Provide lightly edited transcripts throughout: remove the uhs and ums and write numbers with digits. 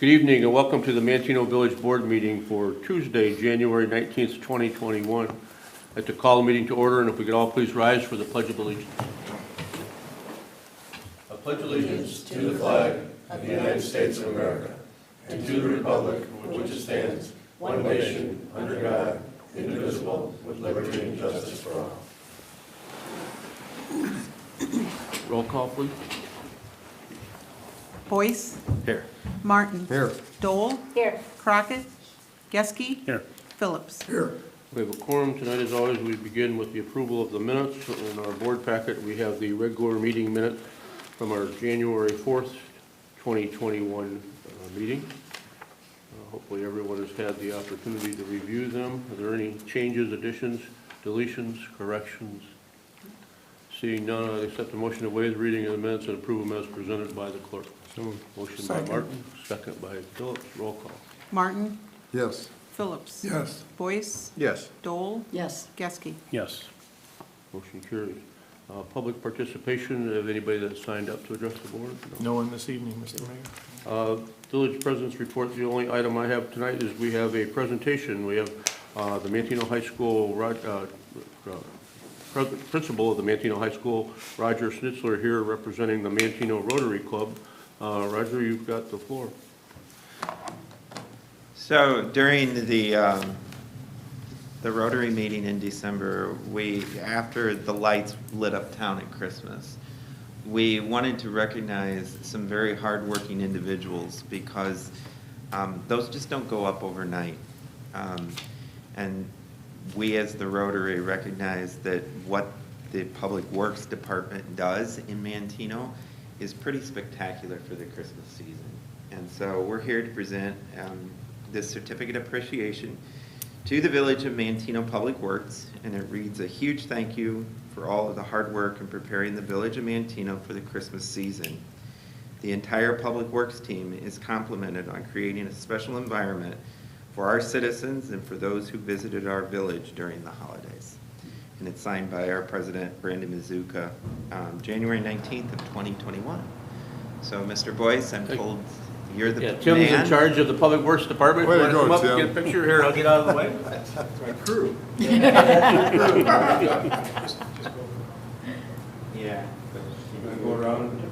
Good evening and welcome to the Manteno Village Board meeting for Tuesday, January 19th, 2021. I'd like to call the meeting to order, and if we could all please rise for the Pledge of Allegiance. I pledge allegiance to the flag of the United States of America and to the republic for which it stands, one nation, under God, indivisible, with liberty and justice for all. Roll call, please. Boyce. Here. Martin. Here. Dole. Here. Crockett. Geske. Here. Phillips. Here. We have a quorum tonight. As always, we begin with the approval of the minutes. In our board packet, we have the regular meeting minutes from our January 4th, 2021 meeting. Hopefully everyone has had the opportunity to review them. Are there any changes, additions, deletions, corrections? Seeing none, I accept the motion to waive the reading of the minutes and approve them as presented by the clerk. Motion by Martin, second by Phillips. Roll call. Martin. Yes. Phillips. Yes. Boyce. Yes. Dole. Yes. Geske. Yes. Motion carries. Public participation, have anybody that signed up to address the board? No one this evening, Mr. Mayor. Village President's report, the only item I have tonight is we have a presentation. We have the Manteno High School, principal of the Manteno High School, Roger Schnitzler, here representing the Manteno Rotary Club. Roger, you've got the floor. So during the Rotary meeting in December, after the lights lit up town at Christmas, we wanted to recognize some very hardworking individuals because those just don't go up overnight. And we as the Rotary recognize that what the Public Works Department does in Manteno is pretty spectacular for the Christmas season. And so we're here to present this certificate of appreciation to the Village of Manteno Public Works, and it reads, a huge thank you for all of the hard work in preparing the Village of Manteno for the Christmas season. The entire Public Works team is complimented on creating a special environment for our citizens and for those who visited our village during the holidays. And it's signed by our president, Brandon Mizuka, January 19th of 2021. So, Mr. Boyce, I'm told you're the man. Tim's in charge of the Public Works Department. Way to Want go, come up Tim. and get a picture here? I'll get out of the way. That's my crew. Yeah. You gonna go around?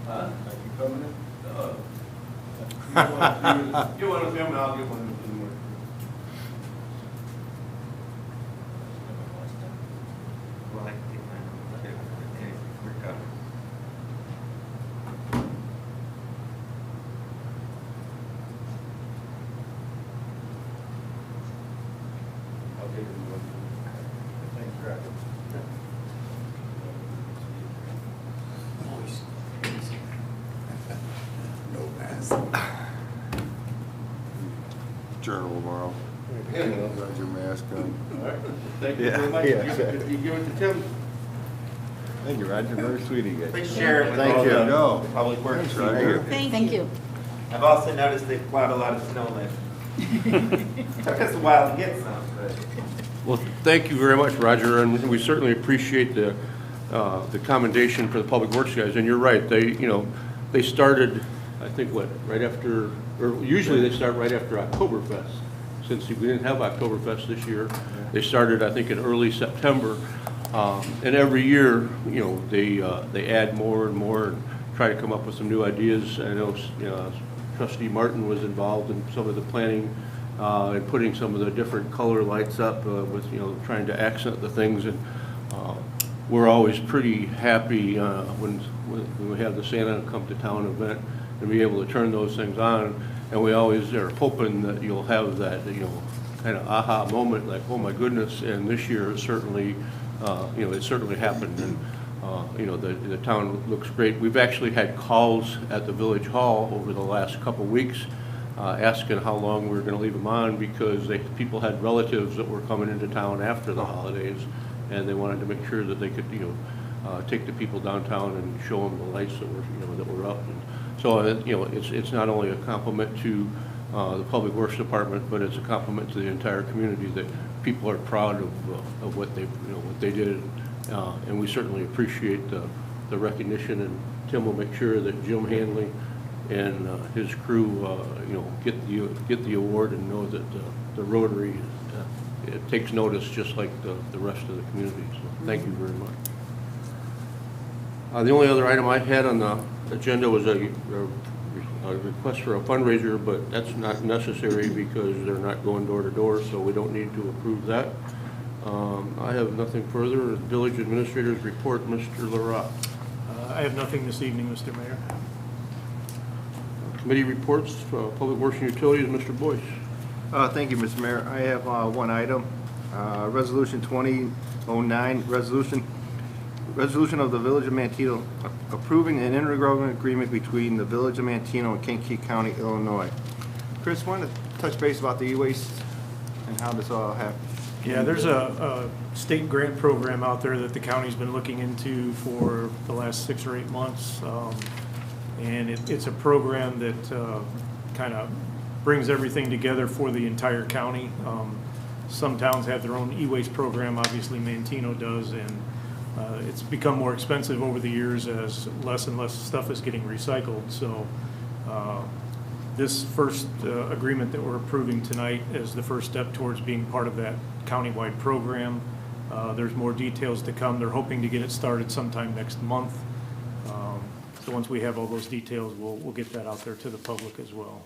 Huh? You coming in? You want to film and I'll get one of them. Well, I can take mine. Okay, we're covered. I'll take one. Thanks, Brad. No mask. Journal tomorrow. Got your mask on. All right. Thank you Yeah, very much. yeah. You give it to Tim. Thank you, Roger. Very sweet of you guys. Please share it with Thank all you. the No. Public Works Thanks, Roger. people. Thank you. I've also noticed they plowed a lot of snow lately. Took us a while to get some, but. Well, thank you very much, Roger, and we certainly appreciate the commendation for the Public Works guys. And you're right, they started, I think, right after, or usually they start right after Oktoberfest. Since we didn't have Oktoberfest this year, they started, I think, in early September. And every year, they add more and more and try to come up with some new ideas. I know, Trustee Martin was involved in some of the planning and putting some of the different color lights up with, trying to accent the things. And we're always pretty happy when we have the Santa Come to Town event and be able to turn those things on. And we always are hoping that you'll have that, kind of aha moment, like, oh my goodness. And this year it certainly, it certainly happened. And the town looks great. We've actually had calls at the Village Hall over the last couple weeks asking how long we were going to leave them on because people had relatives that were coming into town after the holidays, and they wanted to make sure that they could, take the people downtown and show them the lights that were up. And so, it's not only a compliment to the Public Works Department, but it's a compliment to the entire community that people are proud of what they did. And we certainly appreciate the recognition, and Tim will make sure that Jim Hanley and his crew, get the award, and know that the Rotary it takes notice just like the rest of the community. So thank you very much. The only other item I had on the agenda was a request for a fundraiser, but that's not necessary because they're not going door to door, so we don't need to approve that. I have nothing further. Village Administrator's report, Mr. Larotte. I have nothing this evening, Mr. Mayor. Committee reports, Public Works and Utilities, Mr. Boyce. Thank you, Mr. Mayor. I have one item, Resolution 2009, resolution of the Village of Manteno approving an intergovernmental agreement between the Village of Manteno and Kankakee County, Illinois. Chris, want to touch base about the e-waste and how this all happened? Yeah, there's a state grant program out there that the county's been looking into for the last 6 or 8 months. And it's a program that kind of brings everything together for the entire county. Some towns have their own e-waste program, obviously Manteno does, and it's become more expensive over the years as less and less stuff is getting recycled. So this first agreement that we're approving tonight is the first step towards being part of that countywide program. There's more details to come. They're hoping to get it started sometime next month. So once we have all those details, we'll get that out there to the public as well.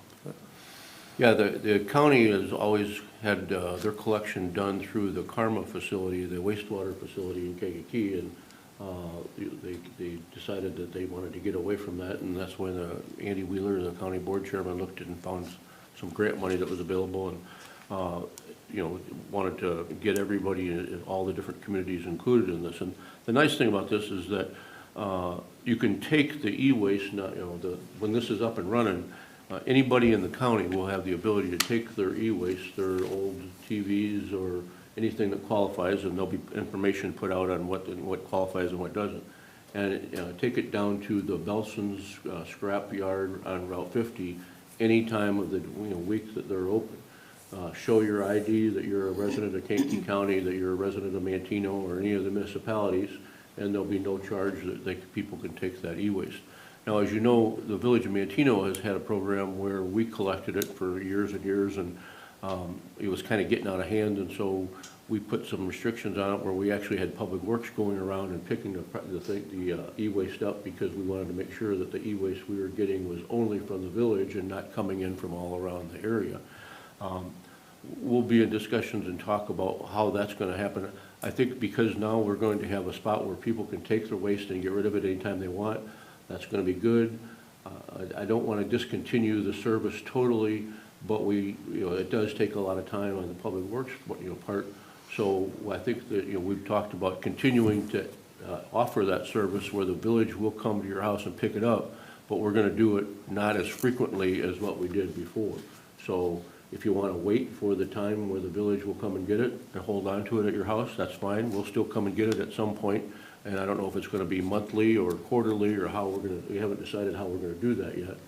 Yeah, the county has always had their collection done through the Karma facility, the wastewater facility in Kankakee, and they decided that they wanted to get away from that, and that's when Andy Wheeler, the county board chairman, looked and found some grant money that was available, and wanted to get everybody, all the different communities included in this. And the nice thing about this is that you can take the e-waste, when this is up and running, anybody in the county will have the ability to take their e-waste, their old TVs or anything that qualifies, and there'll be information put out on what qualifies and what doesn't, and take it down to the Belson's scrap yard on Route 50 any time of the week that they're open. Show your ID that you're a resident of Kankakee County, that you're a resident of Manteno or any of the municipalities, and there'll be no charge that people can take that e-waste. Now, as you know, the Village of Manteno has had a program where we collected it for years and years, and it was kind of getting out of hand, and so we put some restrictions on it where we actually had Public Works going around and picking the e-waste up, because we wanted to make sure that the e-waste we were getting was only from the village and not coming in from all around the area. We'll be in discussions and talk about how that's going to happen. I think because now we're going to have a spot where people can take their waste and get rid of it anytime they want, that's going to be good. I don't want to discontinue the service totally, but it does take a lot of time on the Public Works part. So I think that we've talked about continuing to offer that service where the village will come to your house and pick it up, but we're going to do it not as frequently as what we did before. So if you want to wait for the time where the village will come and get it and hold on to it at your house, that's fine. We'll still come and get it at some point. And I don't know if it's going to be monthly or quarterly or how we haven't decided how we're going to do that yet.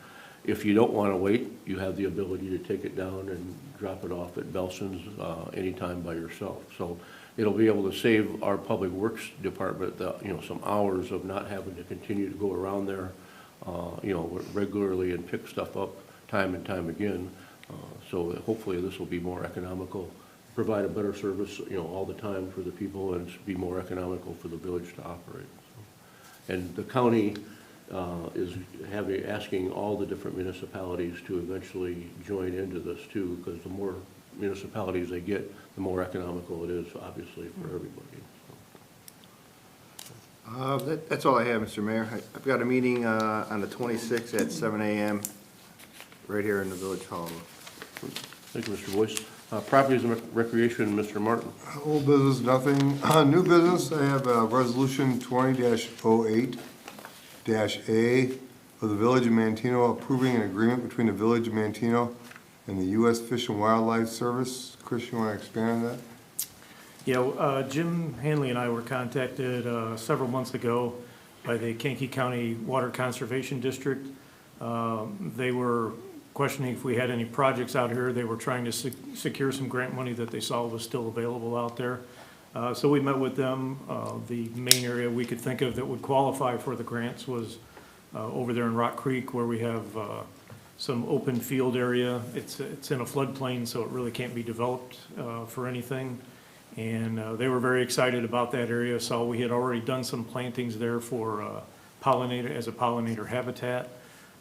If you don't want to wait, you have the ability to take it down and drop it off at Belson's anytime by yourself. So it'll be able to save our Public Works Department some hours of not having to continue to go around there regularly and pick stuff up time and time again. So hopefully this will be more economical, provide a better service, all the time for the people, and be more economical for the village to operate. So, and the county is asking all the different municipalities to eventually join into this too, because the more municipalities they get, the more economical it is, obviously, for everybody. That's all I have, Mr. Mayor. I've got a meeting on the 26th at 7 a.m. right here in the Village Hall. Thank you, Mr. Boyce. Properties and Recreation, Mr. Martin. Old business, nothing. New business, I have Resolution 20-08-A of the Village of Manteno approving an agreement between the Village of Manteno and the U.S. Fish and Wildlife Service. Chris, you want to expand on that? Yeah, Jim Hanley and I were contacted several months ago by the Kankakee County Water Conservation District. They were questioning if we had any projects out here. They were trying to secure some grant money that they saw was still available out there. So we met with them. The main area we could think of that would qualify for the grants was over there in Rock Creek, where we have some open field area. It's in a floodplain, so it really can't be developed for anything. And they were very excited about that area. So we had already done some plantings there for pollinator, as a pollinator habitat.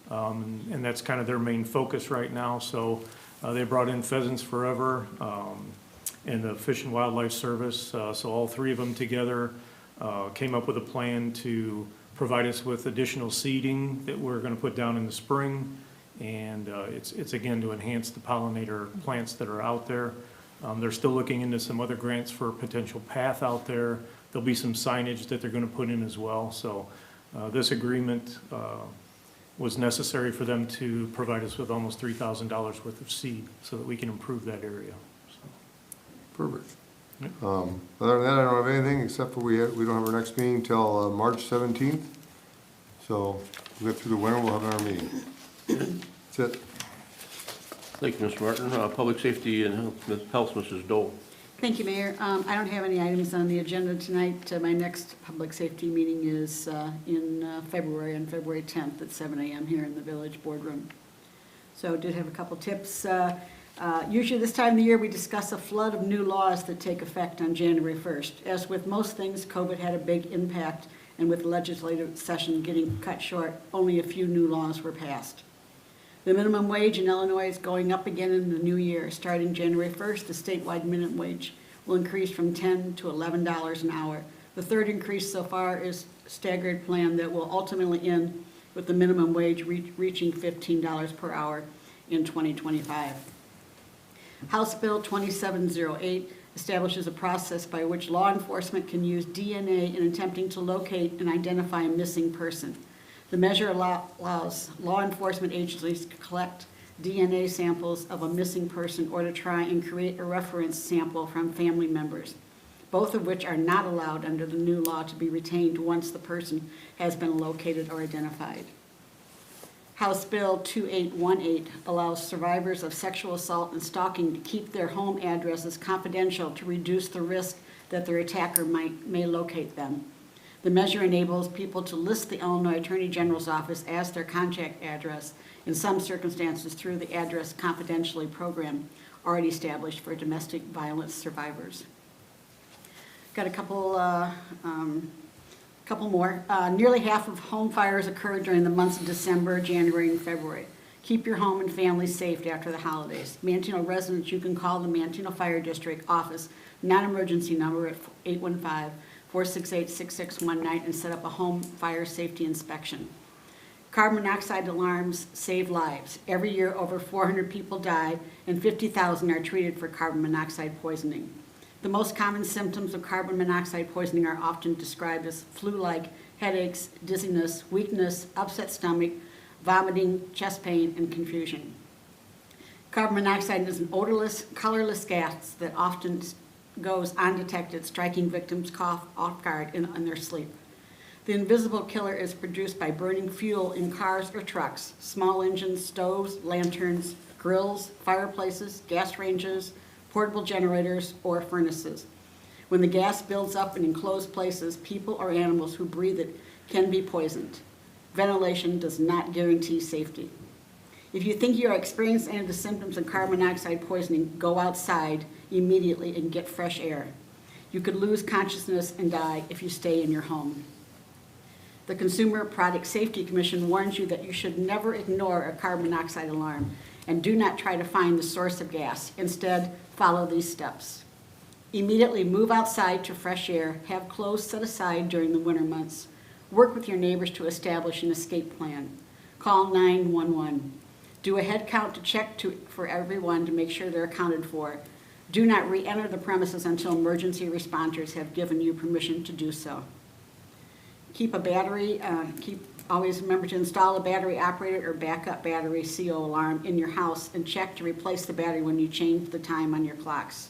And that's kind of their main focus right now. So they brought in Pheasants Forever and the Fish and Wildlife Service. So all three of them together came up with a plan to provide us with additional seeding that we're going to put down in the spring. And it's again to enhance the pollinator plants that are out there. They're still looking into some other grants for a potential path out there. There'll be some signage that they're going to put in as well. So this agreement was necessary for them to provide us with almost $3,000 worth of seed so that we can improve that area. Perfect. Yep. Other than that, I don't have anything, except for we don't have our next meeting till March 17th. So we'll get through the winter, we'll have our meeting. That's it. Thank you, Mr. Martin. Public Safety and Health, Mrs. Dole. Thank you, Mayor. I don't have any items on the agenda tonight. My next public safety meeting is in February, on February 10th at 7 a.m. here in the Village Boardroom. So I did have a couple tips. Usually this time of the year, we discuss a flood of new laws that take effect on January 1st. As with most things, COVID had a big impact, and with the legislative session getting cut short, only a few new laws were passed. The minimum wage in Illinois is going up again in the new year. Starting January 1st, the statewide minimum wage will increase from $10 to $11 an hour. The third increase so far is a staggered plan that will ultimately end with the minimum wage reaching $15 per hour in 2025. House Bill 2708 establishes a process by which law enforcement can use DNA in attempting to locate and identify a missing person. The measure allows law enforcement agencies to collect DNA samples of a missing person or to try and create a reference sample from family members, both of which are not allowed under the new law to be retained once the person has been located or identified. House Bill 2818 allows survivors of sexual assault and stalking to keep their home addresses confidential to reduce the risk that their attacker may locate them. The measure enables people to list the Illinois Attorney General's office as their contact address in some circumstances through the Address Confidentially program already established for domestic violence survivors. Got a couple more. Nearly half of home fires occurred during the months of December, January, and February. Keep your home and family safe after the holidays. Manteno residents, you can call the Manteno Fire District office non-emergency number at 815-468-6619 and set up a home fire safety inspection. Carbon monoxide alarms save lives. Every year, over 400 people die and 50,000 are treated for carbon monoxide poisoning. The most common symptoms of carbon monoxide poisoning are often described as flu-like headaches, dizziness, weakness, upset stomach, vomiting, chest pain, and confusion. Carbon monoxide is an odorless, colorless gas that often goes undetected, striking victims off guard in their sleep. The invisible killer is produced by burning fuel in cars or trucks, small engines, stoves, lanterns, grills, fireplaces, gas ranges, portable generators, or furnaces. When the gas builds up in enclosed places, people or animals who breathe it can be poisoned. Ventilation does not guarantee safety. If you think you are experiencing any of the symptoms of carbon monoxide poisoning, go outside immediately and get fresh air. You could lose consciousness and die if you stay in your home. The Consumer Product Safety Commission warns you that you should never ignore a carbon monoxide alarm and do not try to find the source of gas. Instead, follow these steps. Immediately move outside to fresh air. Have clothes set aside during the winter months. Work with your neighbors to establish an escape plan. Call 911. Do a head count to check for everyone to make sure they're accounted for. Do not re-enter the premises until emergency responders have given you permission to do so. Keep a battery, always remember to install a battery operated or backup battery CO alarm in your house and check to replace the battery when you change the time on your clocks.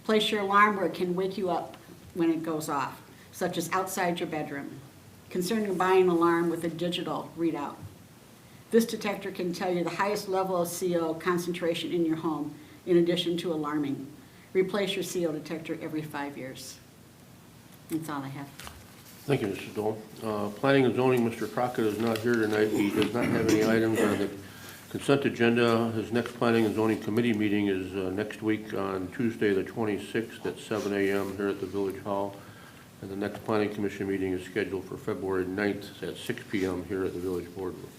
Place your alarm where it can wake you up when it goes off, such as outside your bedroom. Consider buying an alarm with a digital readout. This detector can tell you the highest level of CO concentration in your home, in addition to alarming. Replace your CO detector every 5 years. That's all I have. Thank you, Mrs. Dole. Planning and zoning, Mr. Crockett is not here tonight. He does not have any items on the consent agenda. His next planning and zoning committee meeting is next week on Tuesday, the 26th at 7 a.m. here at the Village Hall. And the next planning commission meeting is scheduled for February 9th at 6 p.m. here at the Village Boardroom.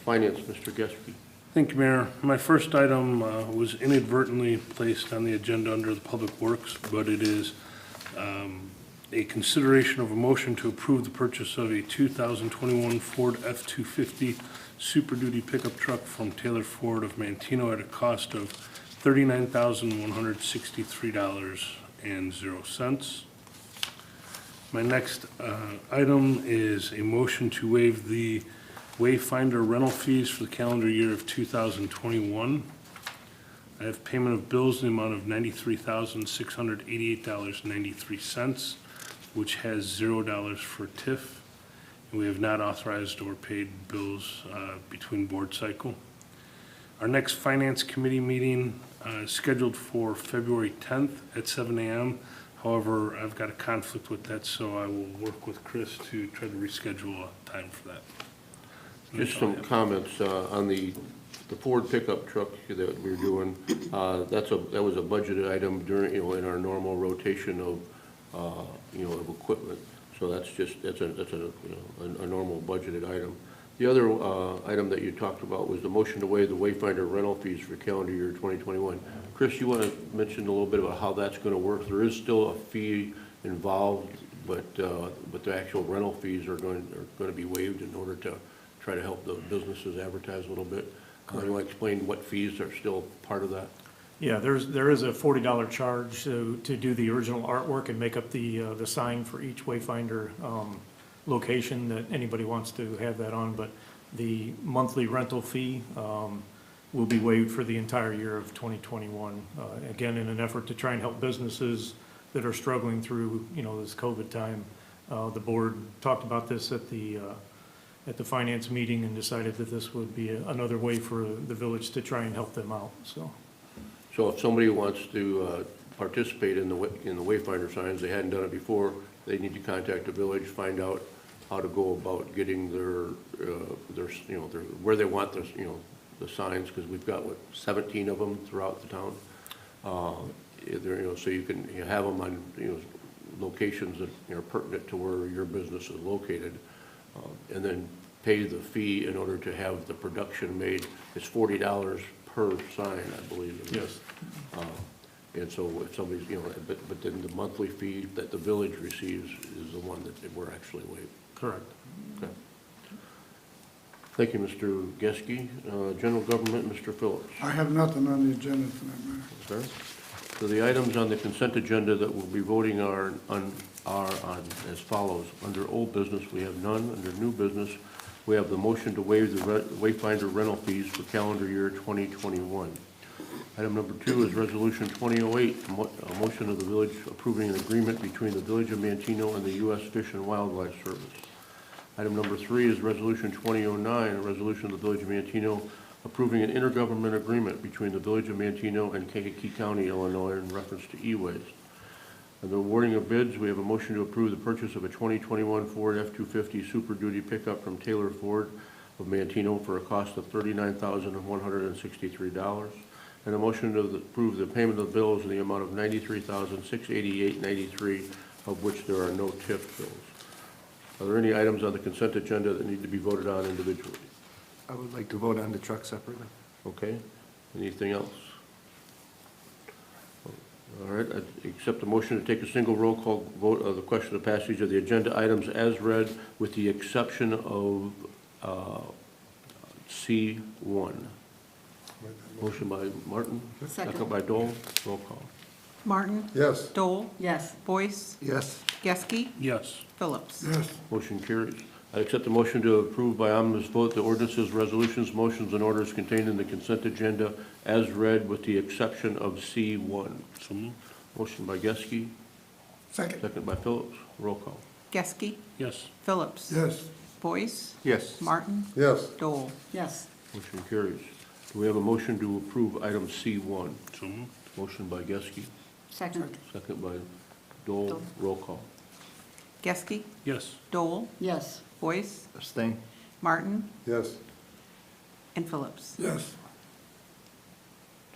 Finance, Mr. Geske. Thank you, Mayor. My first item was inadvertently placed on the agenda under the Public Works, but it is a consideration of a motion to approve the purchase of a 2021 Ford F-250 Super Duty pickup truck from Taylor Ford of Manteno at a cost of $39,163.00. My next item is a motion to waive the Wayfinder rental fees for the calendar year of 2021. I have payment of bills in the amount of $93,688.93, which has $0 for TIF. And we have not authorized or paid bills between board cycle. Our next Finance Committee meeting is scheduled for February 10th at 7 a.m. However, I've got a conflict with that, so I will work with Chris to try to reschedule a time for that. Just some comments on the Ford pickup truck that we're doing. That was a budgeted item during, in our normal rotation of, of equipment. So that's a normal budgeted item. The other item that you talked about was the motion to waive the Wayfinder rental fees for calendar year 2021. Chris, you want to mention a little bit about how that's going to work? There is still a fee involved, but the actual rental fees are going to be waived in order to try to help the businesses advertise a little bit. You want to explain what fees are still part of that? Yeah, there is a $40 charge to do the original artwork and make up the sign for each Wayfinder location that anybody wants to have that on, but the monthly rental fee will be waived for the entire year of 2021. Again, in an effort to try and help businesses that are struggling through, this COVID time. The board talked about this at the finance meeting and decided that this would be another way for the village to try and help them out, so. So if somebody wants to participate in the Wayfinder signs, they hadn't done it before, they need to contact the village, find out how to go about getting their where they want the signs, because we've got 17 of them throughout the town. So you can have them on locations that are pertinent to where your business is located, and then pay the fee in order to have the production made. It's $40 per sign, I believe. Yes. And so if somebody's, but then the monthly fee that the village receives is the one that we're actually waiving. Correct. Okay. Thank you, Mr. Geske. General Government, Mr. Phillips. I have nothing on the agenda tonight, Mayor. Okay. So the items on the consent agenda that we'll be voting are on as follows. Under old business, we have none. Under new business, we have the motion to waive the Wayfinder rental fees for calendar year 2021. Item number 2 is Resolution 2008, a motion of the village approving an agreement between the Village of Manteno and the U.S. Fish and Wildlife Service. Item number 3 is Resolution 2009, a resolution of the Village of Manteno approving an intergovernmental agreement between the Village of Manteno and Kankakee County, Illinois, in reference to e-waste. And the awarding of bids, we have a motion to approve the purchase of a 2021 Ford F-250 Super Duty pickup from Taylor Ford of Manteno for a cost of $39,163. And a motion to approve the payment of bills in the amount of $93,688.93, of which there are no TIF bills. Are there any items on the consent agenda that need to be voted on individually? I would like to vote on the truck separately. Okay. Anything else? All right. I accept the motion to take a single roll call vote of the question of passage of the agenda items as read, with the exception of C1. Motion by Martin. Second. By Dole. Roll call. Martin? Yes. Dole? Yes. Boyce? Yes. Geske? Yes. Phillips? Yes. Motion carries. I accept the motion to approve by omnibus vote the ordinances, resolutions, motions, and orders contained in the consent agenda as read, with the exception of C1. So moved. Motion by Geske, Second. second by Phillips. Roll call. Geske? Yes. Phillips? Yes. Boyce, Yes. Martin, Yes. Dole. Yes. Motion carries. Do we have a motion to approve item C1? So moved. Motion by Geske, Second. second by Dole. Dole. Roll call. Geske, Yes. Dole, Yes. Boyce, Abstain? Martin, Yes. and Phillips. Yes.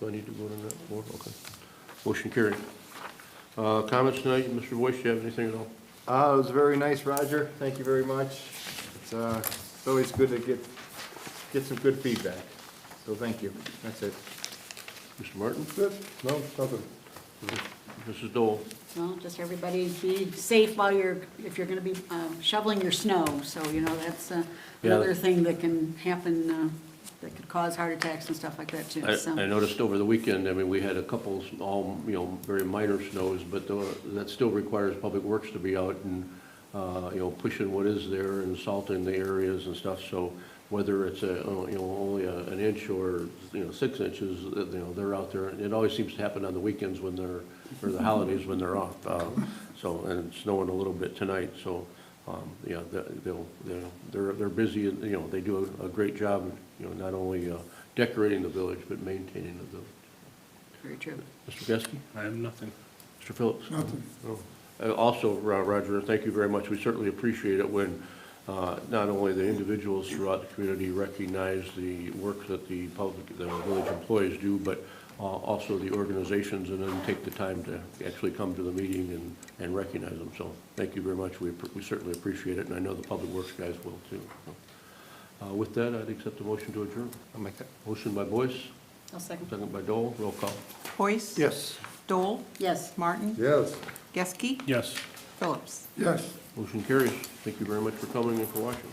Do I need to vote on that more? Okay. Motion carried. Comments tonight, Mr. Boyce, do you have anything at all? It was very nice, Roger. Thank you very much. It's always good to get some good feedback. So thank you. That's it. Mr. Martin? Yes. No, nothing. Mrs. Dole? Well, just everybody be safe while if you're gonna be shoveling your snow. So, that's another thing that can happen, that could cause heart attacks and stuff like that too. I So, noticed over the weekend, we had a couple, all, very minor snows, but that still requires Public Works to be out and, pushing what is there and salting the areas and stuff. So whether it's only an inch or, 6 inches, they're out there. And it always seems to happen on the weekends or the holidays when they're off. And it's snowing a little bit tonight, so, they're busy, and, they do a great job, not only decorating the village, but maintaining the village. very true. Mr. Geske? I have nothing. Mr. Phillips? Nothing. Also, Roger, thank you very much. We certainly appreciate it when not only the individuals throughout the community recognize the work that the village employees do, but also the organizations, and then take the time to actually come to the meeting and recognize them. So thank you very much. We certainly appreciate it, and I know the Public Works guys will too. With that, I'd accept the motion to adjourn. I'll make that. Motion by Boyce, I'll second. second by Dole. Roll call. Boyce. Yes. Dole, Yes. Martin, Yes. Geske, Yes. Phillips. Yes. Motion carries. Thank you very much for coming and for watching.